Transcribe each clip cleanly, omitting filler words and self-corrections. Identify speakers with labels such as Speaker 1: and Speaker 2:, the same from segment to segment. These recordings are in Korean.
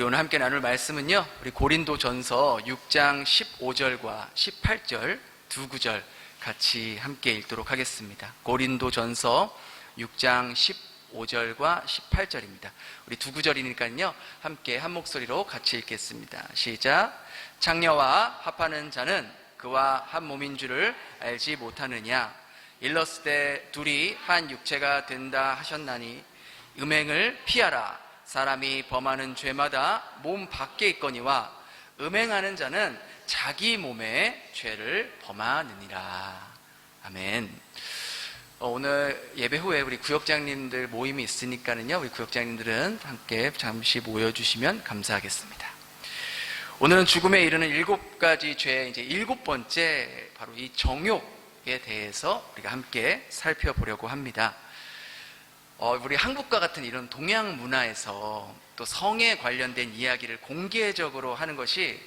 Speaker 1: 우리 오늘 함께 나눌 말씀은요, 우리 고린도전서 6장 15절과 18절 두 구절 같이 함께 읽도록 하겠습니다. 고린도전서 6장 15절과 18절입니다. 우리 두 구절이니까요, 함께 한 목소리로 같이 읽겠습니다. 시작. 장녀와 합하는 자는 그와 한 몸인 줄을 알지 못하느냐? 일렀을 둘이 한 육체가 된다 하셨나니 음행을 피하라. 사람이 범하는 죄마다 몸 밖에 있거니와 음행하는 자는 자기 몸에 죄를 범하느니라. 아멘. 오늘 예배 후에 우리 구역장님들 모임이 있으니까는요, 우리 구역장님들은 함께 잠시 모여주시면 감사하겠습니다. 오늘은 죽음에 이르는 7가지 죄의 이제 7번째, 바로 이 정욕에 대해서 우리가 함께 살펴보려고 합니다. 우리 한국과 같은 이런 동양 문화에서 또 성에 관련된 이야기를 공개적으로 하는 것이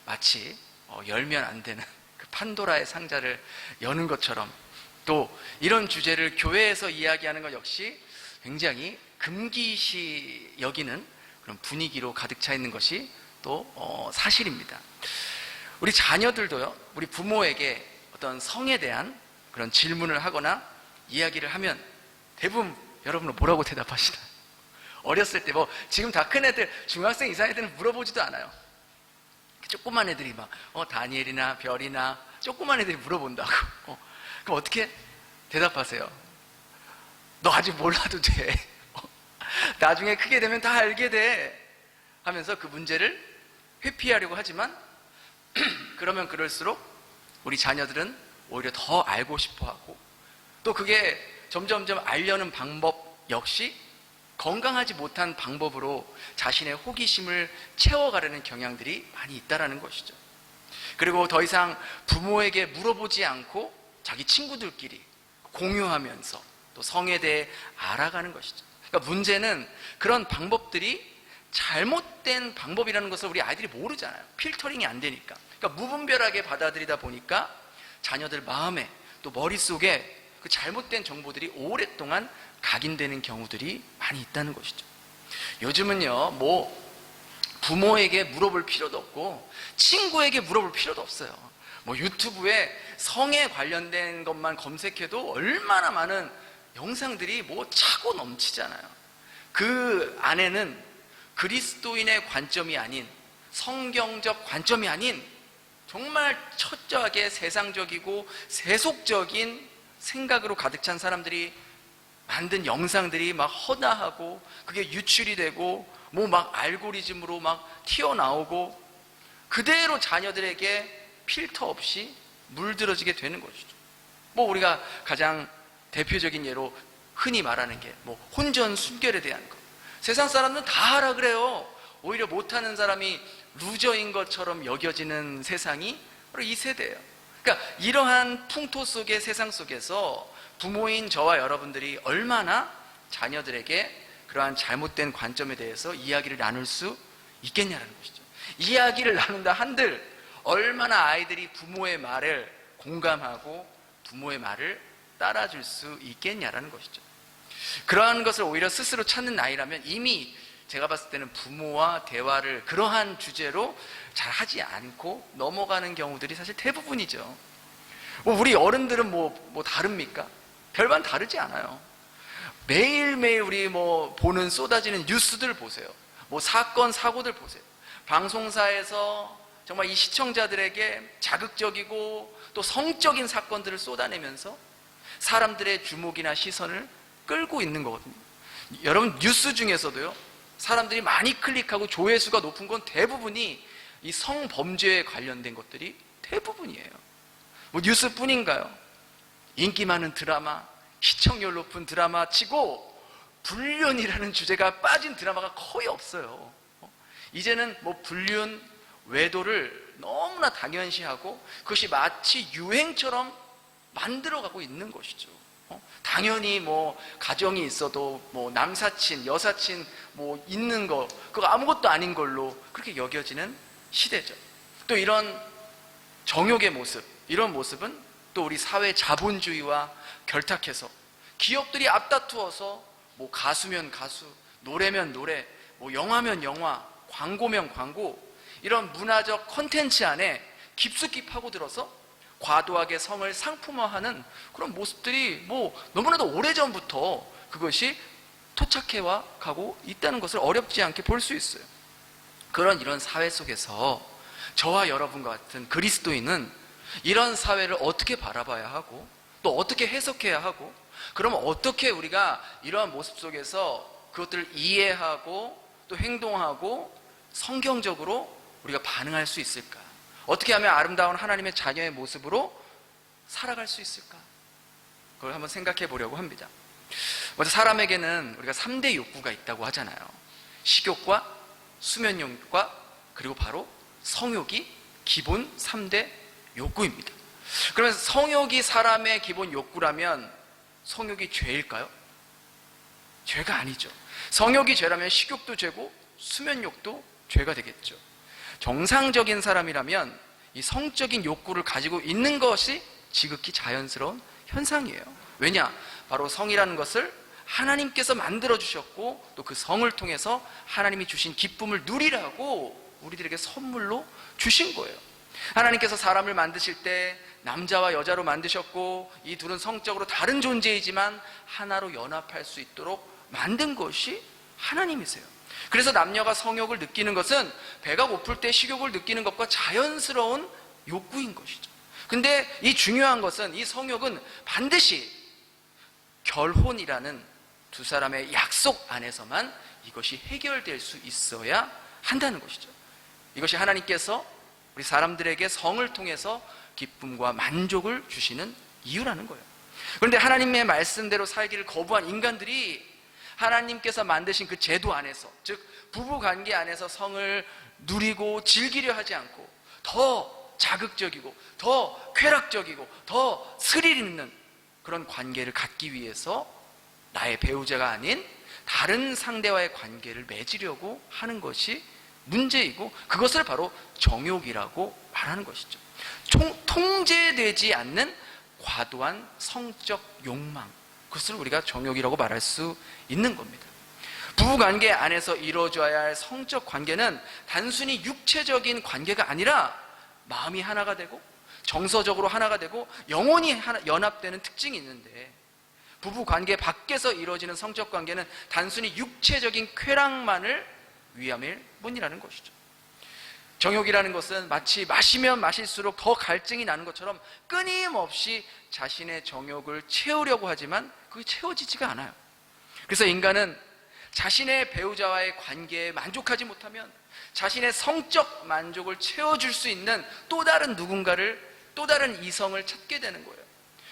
Speaker 1: 마치 열면 안 되는 그 판도라의 상자를 여는 것처럼, 또 이런 주제를 교회에서 이야기하는 것 역시 굉장히 금기시 여기는 그런 분위기로 가득 차 있는 것이 또 사실입니다. 우리 자녀들도요, 우리 부모에게 어떤 성에 대한 그런 질문을 하거나 이야기를 하면 대부분 여러분은 뭐라고 대답하시나요? 어렸을 때 지금 다 큰 애들, 중학생 이상 애들은 물어보지도 않아요. 조그만 애들이 막 다니엘이나 별이나 조그만 애들이 물어본다고. 그럼 어떻게 대답하세요? 너 아직 몰라도 돼. 나중에 크게 되면 다 알게 돼. 하면서 그 문제를 회피하려고 하지만 그러면 그럴수록 우리 자녀들은 오히려 더 알고 싶어하고, 또 그게 점점점 알려는 방법 역시 건강하지 못한 방법으로 자신의 호기심을 채워가려는 경향들이 많이 있다는 것이죠. 그리고 더 이상 부모에게 물어보지 않고 자기 친구들끼리 공유하면서 또 성에 대해 알아가는 것이죠. 그러니까 문제는 그런 방법들이 잘못된 방법이라는 것을 우리 아이들이 모르잖아요. 필터링이 안 되니까. 그러니까 무분별하게 받아들이다 보니까 자녀들 마음에 또 머릿속에 그 잘못된 정보들이 오랫동안 각인되는 경우들이 많이 있다는 것이죠. 요즘은요, 부모에게 물어볼 필요도 없고 친구에게 물어볼 필요도 없어요. 유튜브에 성에 관련된 것만 검색해도 얼마나 많은 영상들이 차고 넘치잖아요. 그 안에는 그리스도인의 관점이 아닌, 성경적 관점이 아닌 정말 철저하게 세상적이고 세속적인 생각으로 가득 찬 사람들이 만든 영상들이 막 허다하고, 그게 유출이 되고 알고리즘으로 튀어나오고 그대로 자녀들에게 필터 없이 물들어지게 되는 것이죠. 우리가 가장 대표적인 예로 흔히 말하는 게 혼전순결에 대한 것. 세상 사람들은 다 하라 그래요. 오히려 못하는 사람이 루저인 것처럼 여겨지는 세상이 바로 이 세대예요. 그러니까 이러한 풍토 속의 세상 속에서 부모인 저와 여러분들이 얼마나 자녀들에게 그러한 잘못된 관점에 대해서 이야기를 나눌 수 있겠냐는 것이죠. 이야기를 나눈다 한들 얼마나 아이들이 부모의 말을 공감하고 부모의 말을 따라줄 수 있겠냐라는 것이죠. 그러한 것을 오히려 스스로 찾는 나이라면 이미 제가 봤을 때는 부모와 대화를 그러한 주제로 잘 하지 않고 넘어가는 경우들이 사실 대부분이죠. 우리 어른들은 다릅니까? 별반 다르지 않아요. 매일매일 우리 보는 쏟아지는 뉴스들 보세요. 사건, 사고들 보세요. 방송사에서 정말 이 시청자들에게 자극적이고 또 성적인 사건들을 쏟아내면서 사람들의 주목이나 시선을 끌고 있는 거거든요. 여러분, 뉴스 중에서도요, 사람들이 많이 클릭하고 조회수가 높은 건 대부분이 이 성범죄에 관련된 것들이 대부분이에요. 뉴스뿐인가요? 인기 많은 드라마, 시청률 높은 드라마 치고 불륜이라는 주제가 빠진 드라마가 거의 없어요. 이제는 불륜, 외도를 너무나 당연시하고 그것이 마치 유행처럼 만들어가고 있는 것이죠. 당연히 가정이 있어도 남사친, 여사친 있는 거, 그거 아무것도 아닌 걸로 그렇게 여겨지는 시대죠. 또 이런 정욕의 모습, 이런 모습은 또 우리 사회 자본주의와 결탁해서 기업들이 앞다투어서 가수면 가수, 노래면 노래, 영화면 영화, 광고면 광고, 이런 문화적 콘텐츠 안에 깊숙이 파고들어서 과도하게 성을 상품화하는 그런 모습들이 너무나도 오래전부터 그것이 토착해와 가고 있다는 것을 어렵지 않게 볼 수 있어요. 이런 사회 속에서 저와 여러분과 같은 그리스도인은 이런 사회를 어떻게 바라봐야 하고 또 어떻게 해석해야 하고, 그러면 어떻게 우리가 이러한 모습 속에서 그것들을 이해하고 또 행동하고 성경적으로 우리가 반응할 수 있을까? 어떻게 하면 아름다운 하나님의 자녀의 모습으로 살아갈 수 있을까? 그걸 한번 생각해 보려고 합니다. 먼저 사람에게는 우리가 3대 욕구가 있다고 하잖아요. 식욕과 수면욕과 그리고 바로 성욕이 기본 3대 욕구입니다. 그러면 성욕이 사람의 기본 욕구라면 성욕이 죄일까요? 죄가 아니죠. 성욕이 죄라면 식욕도 죄고 수면욕도 죄가 되겠죠. 정상적인 사람이라면 이 성적인 욕구를 가지고 있는 것이 지극히 자연스러운 현상이에요. 왜냐? 바로 성이라는 것을 하나님께서 만들어 주셨고 또 그 성을 통해서 하나님이 주신 기쁨을 누리라고 우리들에게 선물로 주신 거예요. 하나님께서 사람을 만드실 때 남자와 여자로 만드셨고 이 둘은 성적으로 다른 존재이지만 하나로 연합할 수 있도록 만든 것이 하나님이세요. 그래서 남녀가 성욕을 느끼는 것은 배가 고플 때 식욕을 느끼는 것과 자연스러운 욕구인 것이죠. 근데 이 중요한 것은 이 성욕은 반드시 결혼이라는 두 사람의 약속 안에서만 이것이 해결될 수 있어야 한다는 것이죠. 이것이 하나님께서 우리 사람들에게 성을 통해서 기쁨과 만족을 주시는 이유라는 거예요. 그런데 하나님의 말씀대로 살기를 거부한 인간들이 하나님께서 만드신 그 제도 안에서, 즉 부부관계 안에서 성을 누리고 즐기려 하지 않고 더 자극적이고 더 쾌락적이고 더 스릴 있는 그런 관계를 갖기 위해서 나의 배우자가 아닌 다른 상대와의 관계를 맺으려고 하는 것이 문제이고, 그것을 바로 정욕이라고 말하는 것이죠. 통제되지 않는 과도한 성적 욕망, 그것을 우리가 정욕이라고 말할 수 있는 겁니다. 부부관계 안에서 이루어져야 할 성적 관계는 단순히 육체적인 관계가 아니라 마음이 하나가 되고 정서적으로 하나가 되고 영혼이 연합되는 특징이 있는데, 부부관계 밖에서 이루어지는 성적 관계는 단순히 육체적인 쾌락만을 위함일 뿐이라는 것이죠. 정욕이라는 것은 마치 마시면 마실수록 더 갈증이 나는 것처럼 끊임없이 자신의 정욕을 채우려고 하지만 그게 채워지지가 않아요. 그래서 인간은 자신의 배우자와의 관계에 만족하지 못하면 자신의 성적 만족을 채워줄 수 있는 또 다른 누군가를, 또 다른 이성을 찾게 되는 거예요.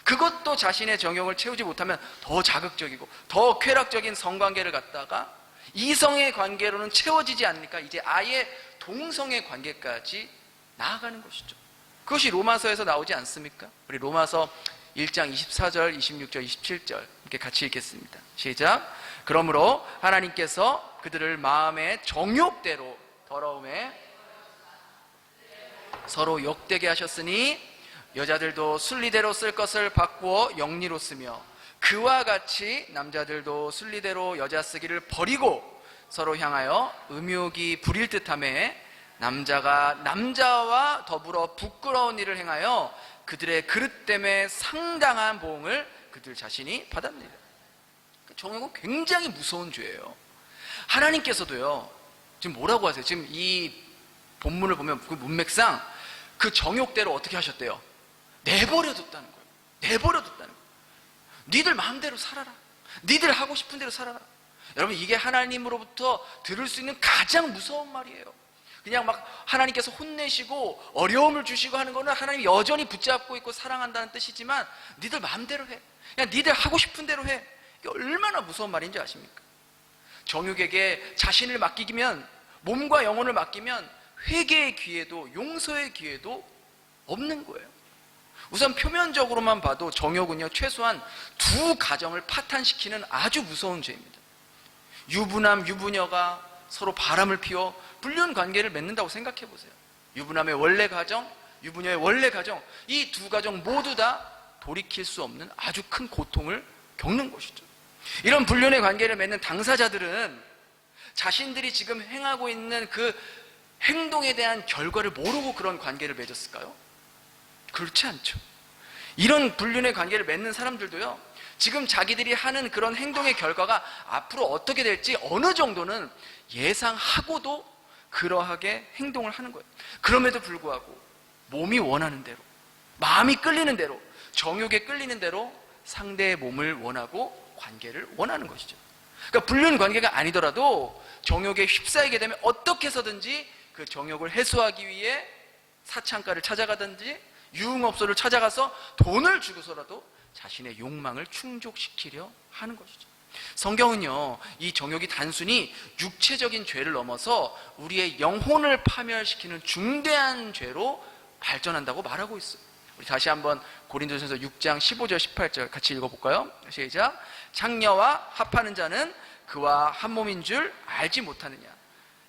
Speaker 1: 그것도 자신의 정욕을 채우지 못하면 더 자극적이고 더 쾌락적인 성관계를 갖다가 이성의 관계로는 채워지지 않으니까 이제 아예 동성의 관계까지 나아가는 것이죠. 그것이 로마서에서 나오지 않습니까? 우리 로마서 1장 24절, 26절, 27절 이렇게 같이 읽겠습니다. 시작. 그러므로 하나님께서 그들을 마음의 정욕대로 더러움에 서로 욕되게 하셨으니 여자들도 순리대로 쓸 것을 바꾸어 영리로 쓰며 그와 같이 남자들도 순리대로 여자 쓰기를 버리고 서로 향하여 음욕이 부릴 듯하며 남자가 남자와 더불어 부끄러운 일을 행하여 그들의 그릇 때문에 상당한 보응을 그들 자신이 받았느니라. 정욕은 굉장히 무서운 죄예요. 하나님께서도요, 지금 뭐라고 하세요? 지금 이 본문을 보면 그 문맥상 그 정욕대로 어떻게 하셨대요? 내버려뒀다는 거예요. 내버려뒀다는 거예요. 니들 마음대로 살아라. 니들 하고 싶은 대로 살아라. 여러분, 이게 하나님으로부터 들을 수 있는 가장 무서운 말이에요. 그냥 막 하나님께서 혼내시고 어려움을 주시고 하는 거는 하나님이 여전히 붙잡고 있고 사랑한다는 뜻이지만 니들 마음대로 해. 그냥 니들 하고 싶은 대로 해. 이게 얼마나 무서운 말인지 아십니까? 정욕에게 자신을 맡기면, 몸과 영혼을 맡기면 회개의 기회도 용서의 기회도 없는 거예요. 우선 표면적으로만 봐도 정욕은요, 최소한 두 가정을 파탄시키는 아주 무서운 죄입니다. 유부남, 유부녀가 서로 바람을 피워 불륜 관계를 맺는다고 생각해 보세요. 유부남의 원래 가정, 유부녀의 원래 가정, 이 두 가정 모두 다 돌이킬 수 없는 아주 큰 고통을 겪는 것이죠. 이런 불륜의 관계를 맺는 당사자들은 자신들이 지금 행하고 있는 그 행동에 대한 결과를 모르고 그런 관계를 맺었을까요? 그렇지 않죠. 이런 불륜의 관계를 맺는 사람들도요, 지금 자기들이 하는 그런 행동의 결과가 앞으로 어떻게 될지 어느 정도는 예상하고도 그러하게 행동을 하는 거예요. 그럼에도 불구하고 몸이 원하는 대로, 마음이 끌리는 대로, 정욕에 끌리는 대로 상대의 몸을 원하고 관계를 원하는 것이죠. 그러니까 불륜 관계가 아니더라도 정욕에 휩싸이게 되면 어떻게 해서든지 그 정욕을 해소하기 위해 사창가를 찾아가든지 유흥업소를 찾아가서 돈을 주고서라도 자신의 욕망을 충족시키려 하는 것이죠. 성경은요, 이 정욕이 단순히 육체적인 죄를 넘어서 우리의 영혼을 파멸시키는 중대한 죄로 발전한다고 말하고 있어요. 우리 다시 한번 고린도전서 6장 15절 18절 같이 읽어볼까요? 시작. 창녀와 합하는 자는 그와 한 몸인 줄 알지 못하느냐.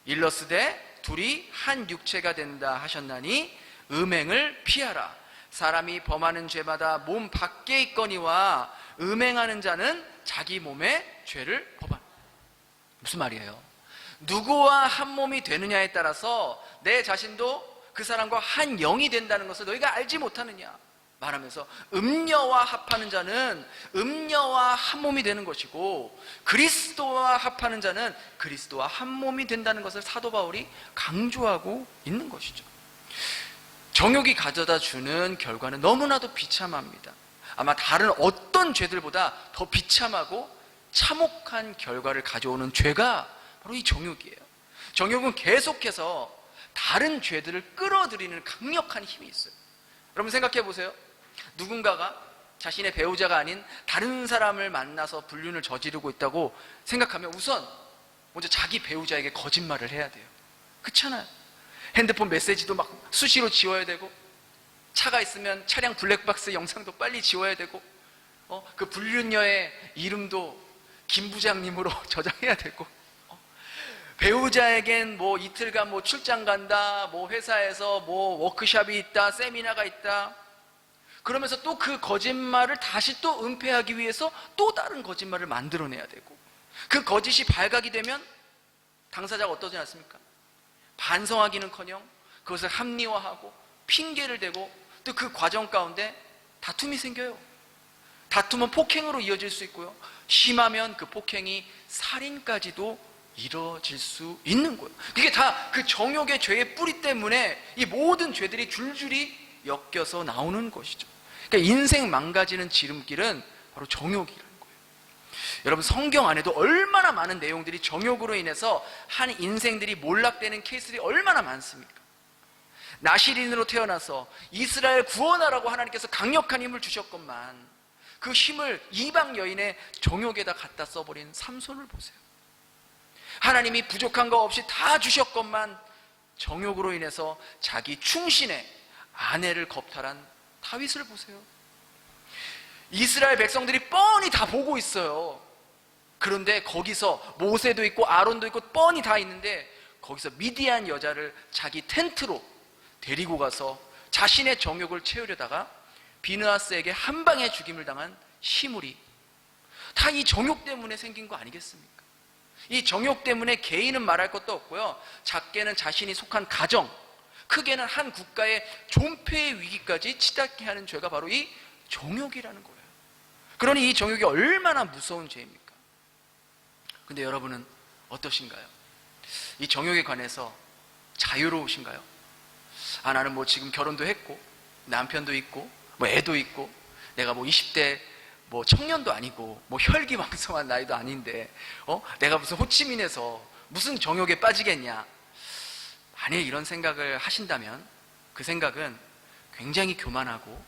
Speaker 1: 일러스되 둘이 한 육체가 된다 하셨나니 음행을 피하라. 사람이 범하는 죄마다 몸 밖에 있거니와 음행하는 자는 자기 몸에 죄를 범한다. 무슨 말이에요? 누구와 한 몸이 되느냐에 따라서 내 자신도 그 사람과 한 영이 된다는 것을 너희가 알지 못하느냐 말하면서, 음녀와 합하는 자는 음녀와 한 몸이 되는 것이고 그리스도와 합하는 자는 그리스도와 한 몸이 된다는 것을 사도 바울이 강조하고 있는 것이죠. 정욕이 가져다 주는 결과는 너무나도 비참합니다. 아마 다른 어떤 죄들보다 더 비참하고 참혹한 결과를 가져오는 죄가 바로 이 정욕이에요. 정욕은 계속해서 다른 죄들을 끌어들이는 강력한 힘이 있어요. 여러분 생각해 보세요. 누군가가 자신의 배우자가 아닌 다른 사람을 만나서 불륜을 저지르고 있다고 생각하면 우선 먼저 자기 배우자에게 거짓말을 해야 돼요. 그렇잖아요. 핸드폰 메시지도 막 수시로 지워야 되고, 차가 있으면 차량 블랙박스 영상도 빨리 지워야 되고, 그 불륜녀의 이름도 김 부장님으로 저장해야 되고, 배우자에겐 뭐 이틀간 뭐 출장 간다, 뭐 회사에서 뭐 워크숍이 있다, 세미나가 있다. 그러면서 또 그 거짓말을 다시 또 은폐하기 위해서 또 다른 거짓말을 만들어내야 되고, 그 거짓이 발각이 되면 당사자가 어떠지 않습니까? 반성하기는커녕 그것을 합리화하고 핑계를 대고, 또 그 과정 가운데 다툼이 생겨요. 다툼은 폭행으로 이어질 수 있고요, 심하면 그 폭행이 살인까지도 이뤄질 수 있는 거예요. 그게 다 그 정욕의 죄의 뿌리 때문에 이 모든 죄들이 줄줄이 엮여서 나오는 것이죠. 그러니까 인생 망가지는 지름길은 바로 정욕이라는 거예요. 여러분 성경 안에도 얼마나 많은 내용들이 정욕으로 인해서 한 인생들이 몰락되는 케이스들이 얼마나 많습니까? 나시린으로 태어나서 이스라엘 구원하라고 하나님께서 강력한 힘을 주셨건만 그 힘을 이방 여인의 정욕에다 갖다 써버린 삼손을 보세요. 하나님이 부족한 거 없이 다 주셨건만 정욕으로 인해서 자기 충신의 아내를 겁탈한 다윗을 보세요. 이스라엘 백성들이 뻔히 다 보고 있어요. 그런데 거기서 모세도 있고 아론도 있고 뻔히 다 있는데 거기서 미디안 여자를 자기 텐트로 데리고 가서 자신의 정욕을 채우려다가 비느하스에게 한 방에 죽임을 당한 시므리, 다 이 정욕 때문에 생긴 거 아니겠습니까? 이 정욕 때문에 개인은 말할 것도 없고요, 작게는 자신이 속한 가정, 크게는 한 국가의 존폐의 위기까지 치닫게 하는 죄가 바로 이 정욕이라는 거예요. 그러니 이 정욕이 얼마나 무서운 죄입니까? 근데 여러분은 어떠신가요? 이 정욕에 관해서 자유로우신가요? 나는 뭐 지금 결혼도 했고 남편도 있고 뭐 애도 있고 내가 뭐 20대 뭐 청년도 아니고 뭐 혈기왕성한 나이도 아닌데 내가 무슨 호치민에서 무슨 정욕에 빠지겠냐. 만일 이런 생각을 하신다면 그 생각은 굉장히 교만하고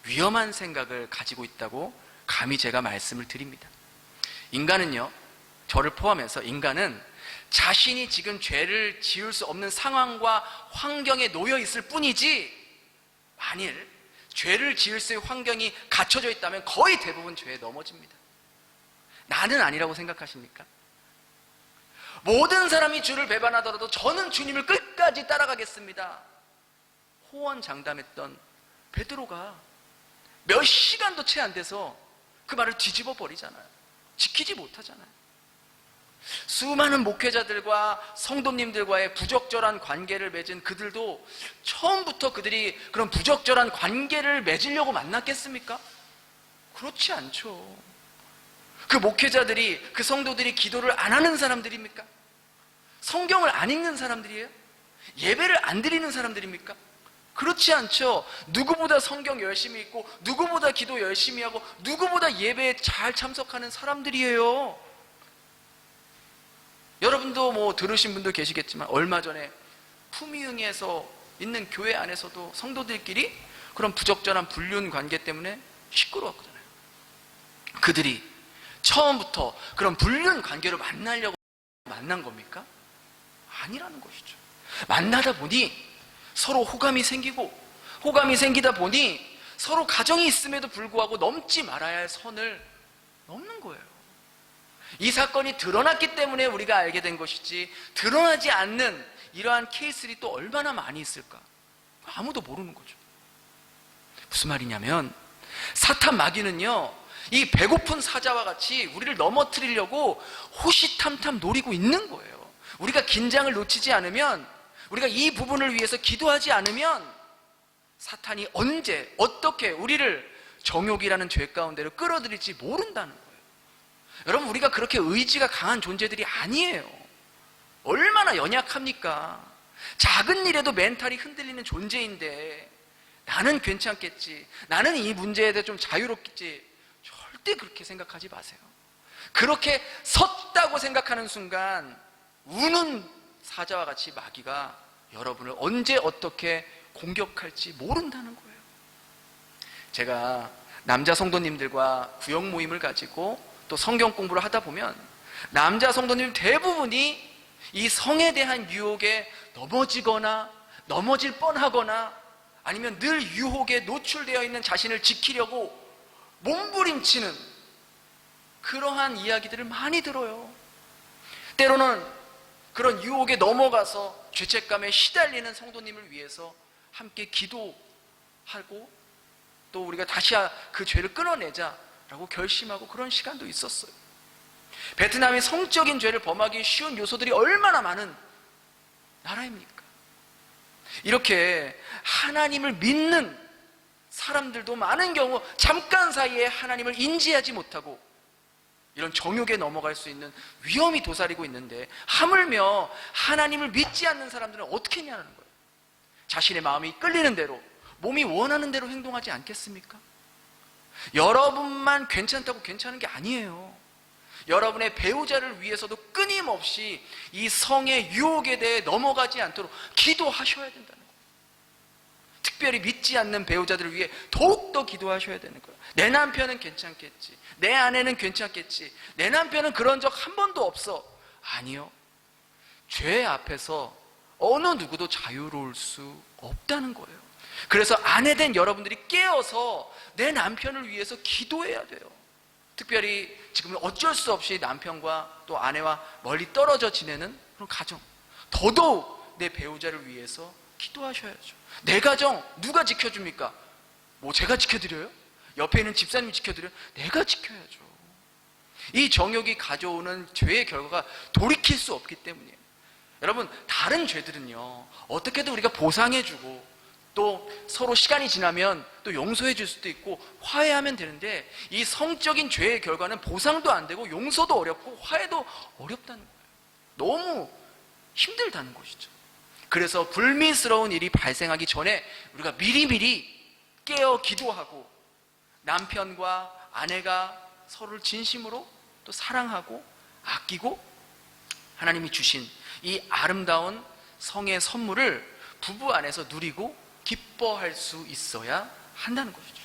Speaker 1: 위험한 생각을 가지고 있다고 감히 제가 말씀을 드립니다. 인간은요, 저를 포함해서 인간은 자신이 지금 죄를 지을 수 없는 상황과 환경에 놓여 있을 뿐이지, 만일 죄를 지을 수 있는 환경이 갖춰져 있다면 거의 대부분 죄에 넘어집니다. 나는 아니라고 생각하십니까? 모든 사람이 주를 배반하더라도 저는 주님을 끝까지 따라가겠습니다, 호언장담했던 베드로가 몇 시간도 채 안 돼서 그 말을 뒤집어 버리잖아요. 지키지 못하잖아요. 수많은 목회자들과 성도님들과의 부적절한 관계를 맺은 그들도 처음부터 그들이 그런 부적절한 관계를 맺으려고 만났겠습니까? 그렇지 않죠. 그 목회자들이, 그 성도들이 기도를 안 하는 사람들입니까? 성경을 안 읽는 사람들이에요? 예배를 안 드리는 사람들입니까? 그렇지 않죠. 누구보다 성경 열심히 읽고, 누구보다 기도 열심히 하고, 누구보다 예배에 잘 참석하는 사람들이에요. 여러분도 뭐 들으신 분도 계시겠지만, 얼마 전에 품위응에서 있는 교회 안에서도 성도들끼리 그런 부적절한 불륜 관계 때문에 시끄러웠거든요. 그들이 처음부터 그런 불륜 관계로 만나려고 만난 겁니까? 아니라는 것이죠. 만나다 보니 서로 호감이 생기고, 호감이 생기다 보니 서로 가정이 있음에도 불구하고 넘지 말아야 할 선을 넘는 거예요. 이 사건이 드러났기 때문에 우리가 알게 된 것이지, 드러나지 않는 이러한 케이스들이 또 얼마나 많이 있을까? 아무도 모르는 거죠. 무슨 말이냐면, 사탄 마귀는요, 이 배고픈 사자와 같이 우리를 넘어뜨리려고 호시탐탐 노리고 있는 거예요. 우리가 긴장을 놓치지 않으면, 우리가 이 부분을 위해서 기도하지 않으면 사탄이 언제 어떻게 우리를 정욕이라는 죄 가운데로 끌어들일지 모른다는 거예요. 여러분, 우리가 그렇게 의지가 강한 존재들이 아니에요. 얼마나 연약합니까? 작은 일에도 멘탈이 흔들리는 존재인데, 나는 괜찮겠지, 나는 이 문제에 대해 좀 자유롭겠지, 절대 그렇게 생각하지 마세요. 그렇게 섰다고 생각하는 순간 우는 사자와 같이 마귀가 여러분을 언제 어떻게 공격할지 모른다는 거예요. 제가 남자 성도님들과 구역 모임을 가지고 또 성경 공부를 하다 보면, 남자 성도님 대부분이 이 성에 대한 유혹에 넘어지거나 넘어질 뻔하거나, 아니면 늘 유혹에 노출되어 있는 자신을 지키려고 몸부림치는 그러한 이야기들을 많이 들어요. 때로는 그런 유혹에 넘어가서 죄책감에 시달리는 성도님을 위해서 함께 기도하고, 또 우리가 다시 그 죄를 끊어내자라고 결심하고 그런 시간도 있었어요. 베트남이 성적인 죄를 범하기 쉬운 요소들이 얼마나 많은 나라입니까? 이렇게 하나님을 믿는 사람들도 많은 경우 잠깐 사이에 하나님을 인지하지 못하고 이런 정욕에 넘어갈 수 있는 위험이 도사리고 있는데, 하물며 하나님을 믿지 않는 사람들은 어떻게 했냐는 거예요. 자신의 마음이 끌리는 대로, 몸이 원하는 대로 행동하지 않겠습니까? 여러분만 괜찮다고 괜찮은 게 아니에요. 여러분의 배우자를 위해서도 끊임없이 이 성의 유혹에 대해 넘어가지 않도록 기도하셔야 된다는 거예요. 특별히 믿지 않는 배우자들을 위해 더욱더 기도하셔야 되는 거예요. 내 남편은 괜찮겠지, 내 아내는 괜찮겠지, 내 남편은 그런 적 한 번도 없어. 아니요. 죄 앞에서 어느 누구도 자유로울 수 없다는 거예요. 그래서 아내된 여러분들이 깨어서 내 남편을 위해서 기도해야 돼요. 특별히 지금은 어쩔 수 없이 남편과 또 아내와 멀리 떨어져 지내는 그런 가정, 더더욱 내 배우자를 위해서 기도하셔야죠. 내 가정 누가 지켜줍니까? 뭐 제가 지켜드려요? 옆에 있는 집사님이 지켜드려요? 내가 지켜야죠. 이 정욕이 가져오는 죄의 결과가 돌이킬 수 없기 때문이에요. 여러분, 다른 죄들은요, 어떻게든 우리가 보상해주고 또 서로 시간이 지나면 또 용서해 줄 수도 있고 화해하면 되는데, 이 성적인 죄의 결과는 보상도 안 되고 용서도 어렵고 화해도 어렵다는 거예요. 너무 힘들다는 것이죠. 그래서 불미스러운 일이 발생하기 전에 우리가 미리미리 깨어 기도하고, 남편과 아내가 서로를 진심으로 또 사랑하고 아끼고 하나님이 주신 이 아름다운 성의 선물을 부부 안에서 누리고 기뻐할 수 있어야 한다는 것이죠.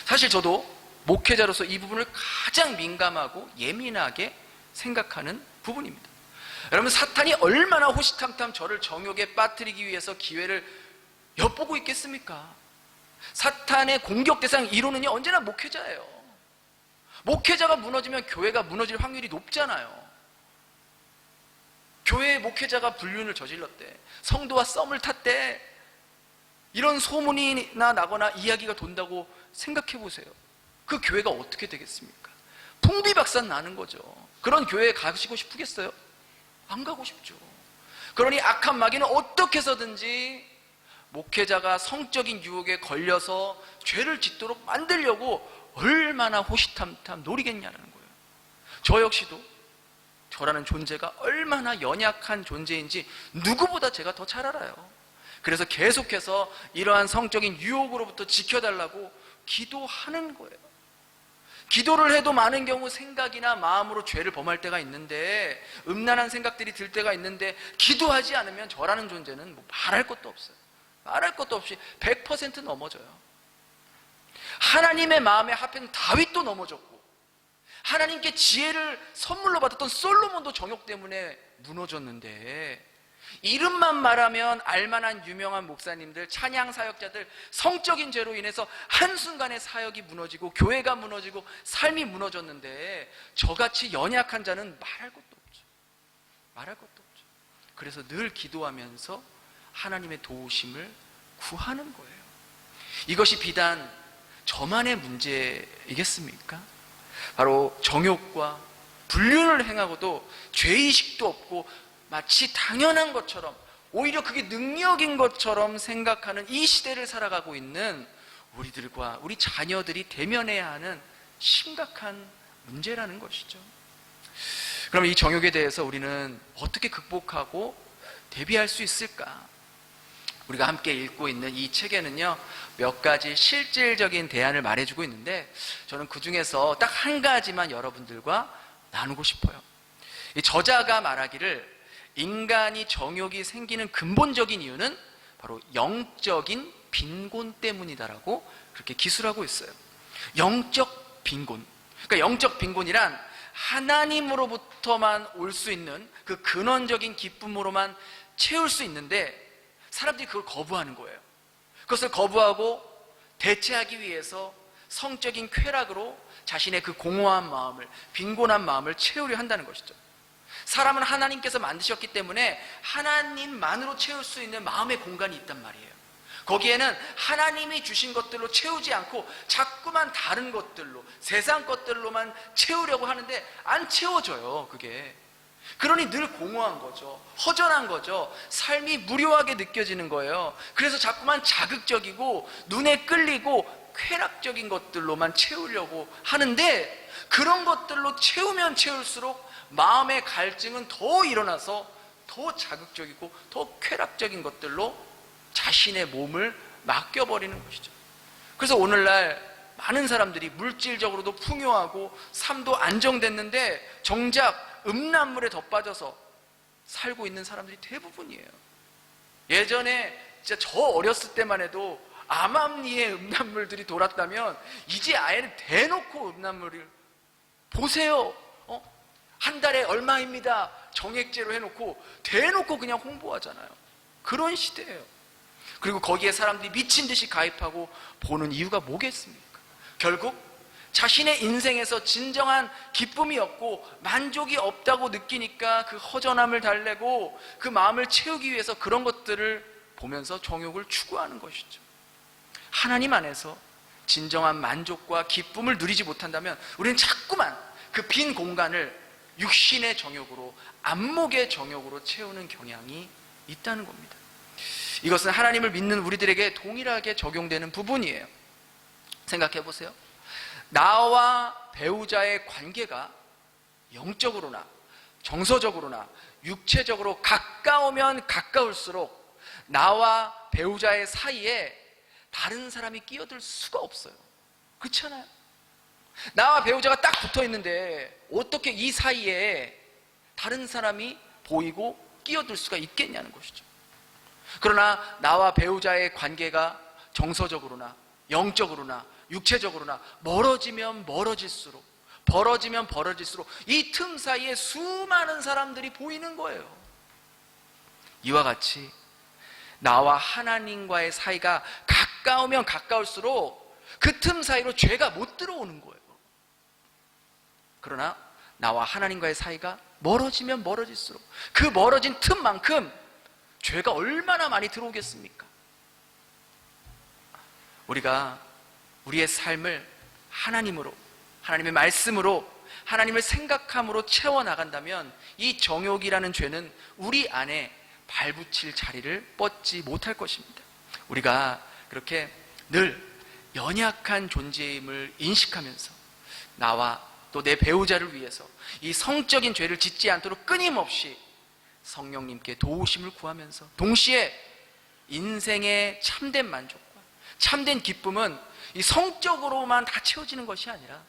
Speaker 1: 사실 저도 목회자로서 이 부분을 가장 민감하고 예민하게 생각하는 부분입니다. 여러분, 사탄이 얼마나 호시탐탐 저를 정욕에 빠뜨리기 위해서 기회를 엿보고 있겠습니까? 사탄의 공격 대상 1호는요, 언제나 목회자예요. 목회자가 무너지면 교회가 무너질 확률이 높잖아요. 교회의 목회자가 불륜을 저질렀대, 성도와 썸을 탔대, 이런 소문이나 나거나 이야기가 돈다고 생각해 보세요. 그 교회가 어떻게 되겠습니까? 풍비박산 나는 거죠. 그런 교회에 가시고 싶으겠어요? 안 가고 싶죠. 그러니 악한 마귀는 어떻게 해서든지 목회자가 성적인 유혹에 걸려서 죄를 짓도록 만들려고 얼마나 호시탐탐 노리겠냐는 거예요. 저 역시도 저라는 존재가 얼마나 연약한 존재인지 누구보다 제가 더 잘 알아요. 그래서 계속해서 이러한 성적인 유혹으로부터 지켜달라고 기도하는 거예요. 기도를 해도 많은 경우 생각이나 마음으로 죄를 범할 때가 있는데, 음란한 생각들이 들 때가 있는데, 기도하지 않으면 저라는 존재는 뭐 말할 것도 없어요. 말할 것도 없이 100% 넘어져요. 하나님의 마음에 합해는 다윗도 넘어졌고, 하나님께 지혜를 선물로 받았던 솔로몬도 정욕 때문에 무너졌는데, 이름만 말하면 알만한 유명한 목사님들, 찬양 사역자들, 성적인 죄로 인해서 한순간에 사역이 무너지고 교회가 무너지고 삶이 무너졌는데, 저같이 연약한 자는 말할 것도 없죠. 말할 것도 없죠. 그래서 늘 기도하면서 하나님의 도우심을 구하는 거예요. 이것이 비단 저만의 문제이겠습니까? 바로 정욕과 불륜을 행하고도 죄의식도 없고 마치 당연한 것처럼, 오히려 그게 능력인 것처럼 생각하는 이 시대를 살아가고 있는 우리들과 우리 자녀들이 대면해야 하는 심각한 문제라는 것이죠. 그럼 이 정욕에 대해서 우리는 어떻게 극복하고 대비할 수 있을까? 우리가 함께 읽고 있는 이 책에는요, 몇 가지 실질적인 대안을 말해주고 있는데, 저는 그 중에서 딱 한 가지만 여러분들과 나누고 싶어요. 이 저자가 말하기를, 인간이 정욕이 생기는 근본적인 이유는 바로 영적인 빈곤 때문이다라고 그렇게 기술하고 있어요. 영적 빈곤. 그러니까 영적 빈곤이란 하나님으로부터만 올 수 있는 그 근원적인 기쁨으로만 채울 수 있는데, 사람들이 그걸 거부하는 거예요. 그것을 거부하고 대체하기 위해서 성적인 쾌락으로 자신의 그 공허한 마음을, 빈곤한 마음을 채우려 한다는 것이죠. 사람은 하나님께서 만드셨기 때문에 하나님만으로 채울 수 있는 마음의 공간이 있단 말이에요. 거기에는 하나님이 주신 것들로 채우지 않고 자꾸만 다른 것들로, 세상 것들로만 채우려고 하는데 안 채워져요, 그게. 그러니 늘 공허한 거죠. 허전한 거죠. 삶이 무료하게 느껴지는 거예요. 그래서 자꾸만 자극적이고 눈에 끌리고 쾌락적인 것들로만 채우려고 하는데, 그런 것들로 채우면 채울수록 마음의 갈증은 더 일어나서 더 자극적이고 더 쾌락적인 것들로 자신의 몸을 맡겨버리는 것이죠. 그래서 오늘날 많은 사람들이 물질적으로도 풍요하고 삶도 안정됐는데 정작 음란물에 더 빠져서 살고 있는 사람들이 대부분이에요. 예전에 진짜 저 어렸을 때만 해도 암암리에 음란물들이 돌았다면, 이제 아예 대놓고 음란물을 보세요, 한 달에 얼마입니다, 정액제로 해놓고 대놓고 그냥 홍보하잖아요. 그런 시대예요. 그리고 거기에 사람들이 미친 듯이 가입하고 보는 이유가 뭐겠습니까? 결국 자신의 인생에서 진정한 기쁨이 없고 만족이 없다고 느끼니까 그 허전함을 달래고 그 마음을 채우기 위해서 그런 것들을 보면서 정욕을 추구하는 것이죠. 하나님 안에서 진정한 만족과 기쁨을 누리지 못한다면 우리는 자꾸만 그 빈 공간을 육신의 정욕으로, 안목의 정욕으로 채우는 경향이 있다는 겁니다. 이것은 하나님을 믿는 우리들에게 동일하게 적용되는 부분이에요. 생각해 보세요. 나와 배우자의 관계가 영적으로나 정서적으로나 육체적으로 가까우면 가까울수록 나와 배우자의 사이에 다른 사람이 끼어들 수가 없어요. 그렇잖아요. 나와 배우자가 딱 붙어 있는데 어떻게 이 사이에 다른 사람이 보이고 끼어들 수가 있겠냐는 것이죠. 그러나 나와 배우자의 관계가 정서적으로나 영적으로나 육체적으로나 멀어지면 멀어질수록, 벌어지면 벌어질수록 이 틈 사이에 수많은 사람들이 보이는 거예요. 이와 같이 나와 하나님과의 사이가 가까우면 가까울수록 그 틈 사이로 죄가 못 들어오는 거예요. 그러나 나와 하나님과의 사이가 멀어지면 멀어질수록 그 멀어진 틈만큼 죄가 얼마나 많이 들어오겠습니까? 우리가 우리의 삶을 하나님으로, 하나님의 말씀으로 하나님을 생각함으로 채워나간다면 이 정욕이라는 죄는 우리 안에 발붙일 자리를 뻗지 못할 것입니다. 우리가 그렇게 늘 연약한 존재임을 인식하면서 나와 또 내 배우자를 위해서 이 성적인 죄를 짓지 않도록 끊임없이 성령님께 도우심을 구하면서, 동시에 인생의 참된 만족과 참된 기쁨은 이 성적으로만 다 채워지는 것이 아니라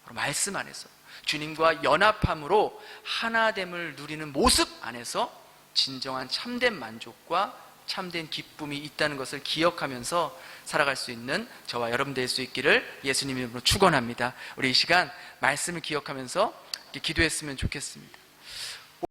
Speaker 1: 바로 말씀 안에서 주님과 연합함으로 하나됨을 누리는 모습 안에서 진정한 참된 만족과 참된 기쁨이 있다는 것을 기억하면서 살아갈 수 있는 저와 여러분 될 수 있기를 예수님 이름으로 축원합니다. 우리 이 시간 말씀을 기억하면서 기도했으면 좋겠습니다.